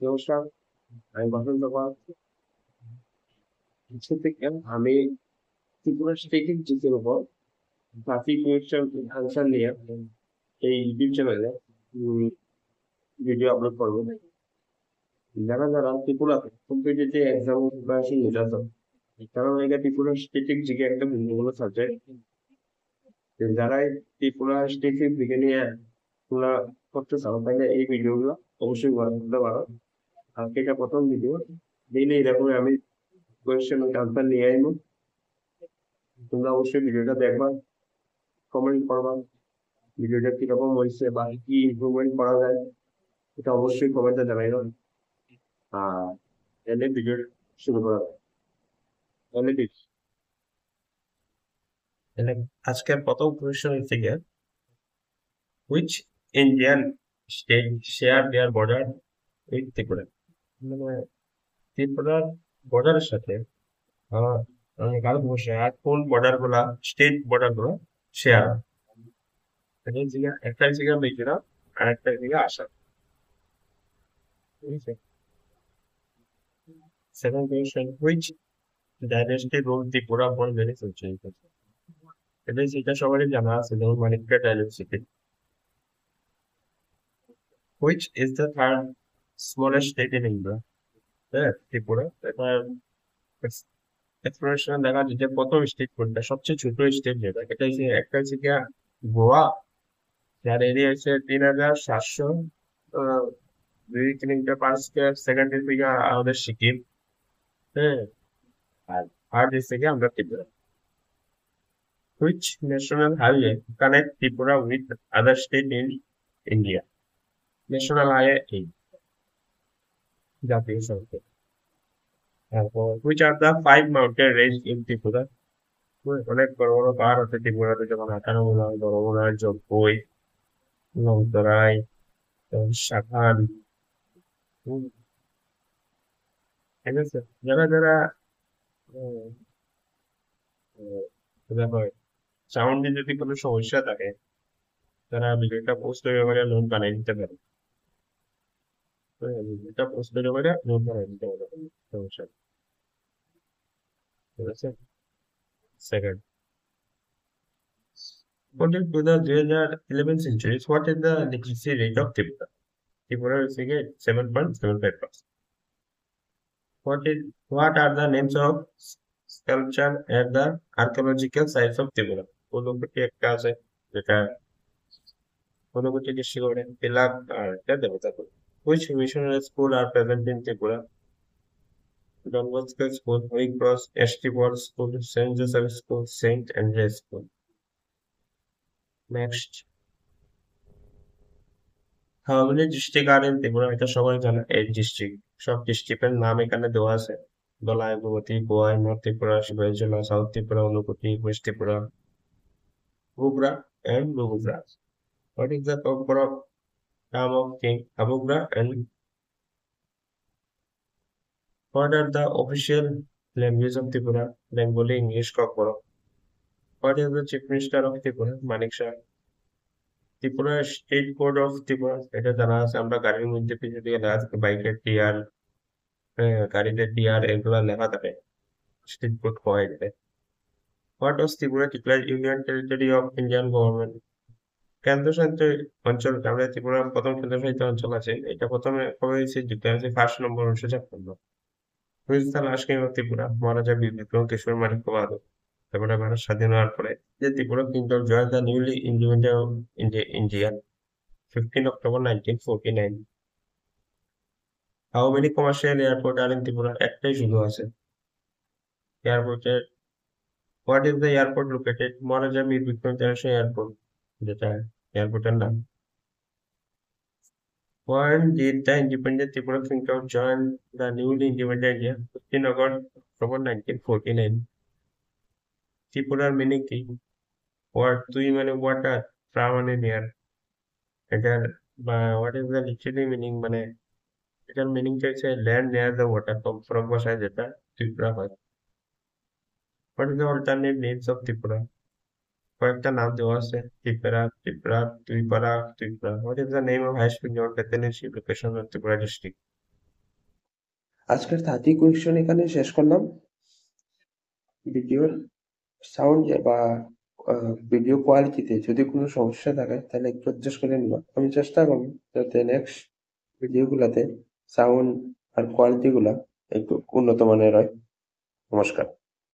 নমস্কার, আমি বসন্ত পাল। আজকে থেকে আমি ত্রিপুরা স্টেটের জিকের উপর ট্রাফিক কোয়েশ্চেন আনসার নিয়ে এই ইউটিউব চ্যানেলে ভিডিও আপলোড করবো। যারা যারা ত্রিপুরাতে কম্পিটিটিভ এক্সাম প্রিপারেশন নিতেছে, কারণ এটা ত্রিপুরা স্টেটিক জিকে একটা গুরুত্বপূর্ণ সাবজেক্ট। যারা এই ত্রিপুরা স্টেটিক জিকে নিয়ে তোমরা করতে চাও, তাহলে এই ভিডিওগুলো অবশ্যই করতে পারো। আর এটা প্রথম ভিডিও, ডেইলি এরকম আমি কোয়েশ্চেন আনসার নিয়ে আইবো। তোমরা অবশ্যই ভিডিওটা দেখবা, কমেন্ট করবা ভিডিওটা কিরকম হয়েছে বা কি ইমপ্রুভমেন্ট করা যায়, এটা অবশ্যই কমেন্টে জানাইবা। আর এনে ভিডিও শুরু করা যায়। তাহলে ঠিক আজকের প্রথম কোয়েশ্চন থেকে, which Indian state share there border with Tripura? মানে ত্রিপুরার বর্ডারের সাথে ভারতবর্ষে আর কোন বর্ডার গুলা, স্টেট বর্ডার গুলা শেয়ার? একটা জায়গা মিজোরাম আর একটা জায়গা আসাম। ঠিক আছে। Second question, which dynasty rule Tripura for many centuries? এটা সবারই জানা আছে, যেমন Manikya dynasty. Which is the third smallest state in India? হ্যাঁ, ত্রিপুরা। এটা এক্সপ্লোরেশন দেখা যায় যে প্রথম স্টেট কোনটা, সবচেয়ে ছোট স্টেট যেটা, এটা হচ্ছে একটা হচ্ছে গিয়া গোয়া, যার এরিয়া হচ্ছে 3700 2 কিলোমিটার পার স্কোয়ার। সেকেন্ড এর থেকে আমাদের সিকিম। হ্যাঁ, আর থার্ড হচ্ছে গিয়ে আমরা Tripura. Which national highway connect Tripura with other state in India? National highway এই জাতীয় সড়কে। তারপর which are the 5 mountain range in Tripura? অনেক বড় বড় পাহাড় আছে ত্রিপুরাতে, যেমন আঠারোমুলা, বড়মুলা, জম্পুই, লংতরাই, শাখান। হুম, ঠিক আছে। যারা যারা সাউন্ডে যদি কোনো সমস্যা থাকে, তারা ভিডিওটা পোস্ট করে লোন বানিয়ে দিতে পারে। ভিডিওটা পোস্ট করে লোন বানিয়ে দিতে পারে, সমস্যা নেই। ঠিক আছে। Second, according to the 2011 census, what is the literacy rate of Tripura? Tripura is 7.75%. What are the names of sculpture at the archaeological sites of Tripura? Unakoti একটা আছে, যেটা ঊনকোটি ডিস্ট্রিক্টে তিলাক আর একটা দেবতাপুর। Which missionary school are present in Tripura? Don Bosco School, Holy Cross, ST Paul School, Saint Joseph School, Saint Andrews School. Next, how many district are in Tripura? এটা সবাই জানে, 8 district. সব ডিস্ট্রিক্টের নাম এখানে দেওয়া আছে: Dhalai, Bhagabati, Khowai, North Tripura, Sepahijala, South Tripura, Unakoti, West Tripura, Bubra and Bugubra. What is the proper term of King Abugra and what are the official languages of Tripura? Bengali, English, Kokboro. What is the chief minister of Tripura? Manik Shah. Tripura state code of Tripura, এটা জানা আছে। আমরা গাড়ির মধ্যে পিছনে দিকে লেখা থাকে বাইকের টিআর, গাড়িতে টিআর এগুলো লেখা থাকে, স্টেট কোড কয় এটাকে। What was Tripura declared union territory of Indian government? কেন্দ্রশাসিত অঞ্চল। আমরা ত্রিপুরা প্রথম কেন্দ্রশাসিত অঞ্চল আছে, এটা প্রথমে কবে হয়েছে? যুক্ত হয়েছে 1 November 1956। Which the last king of Tripura? Maharaja Bir Bikram কিশোর মাণিক্য বাহাদুর। তারপরে ভারত স্বাধীন হওয়ার পরে যে Tripura kingdom join the newly independent India 15 October 1949। How many commercial airport are in Tripura? একটাই শুধু আছে এয়ারপোর্টের। What is the airport located? Maharaja Bir Bikram international airport, যেটা এয়ারপোর্টের নাম। When did the independent Tripura kingdom join the newly independent India? 15 October 1949. ত্রিপুরার meaning কি? What, তুই মানে ওয়াটার, প্রা মানে নেয়ার। এটার বা what is the literally meaning, মানে এটার মিনিংটা হচ্ছে land near the water, from ভাষায় যেটা ত্রিপুরা হয়। What is the alternate names of Tripura? কয়েকটা নাম দেওয়া আছে: Tripura, Tripura, Tripura, Tripura. What is the name of highest peak not location of Tripura district? আজকের 30 কোয়েশ্চেন এখানে শেষ করলাম। ভিডিওর সাউন্ড বা ভিডিও কোয়ালিটিতে যদি কোনো সমস্যা থাকে তাহলে একটু অ্যাডজাস্ট করে নিবা। আমি চেষ্টা করবো যাতে নেক্সট ভিডিওগুলোতে সাউন্ড আর কোয়ালিটি গুলা একটু উন্নত মানের হয়। নমস্কার।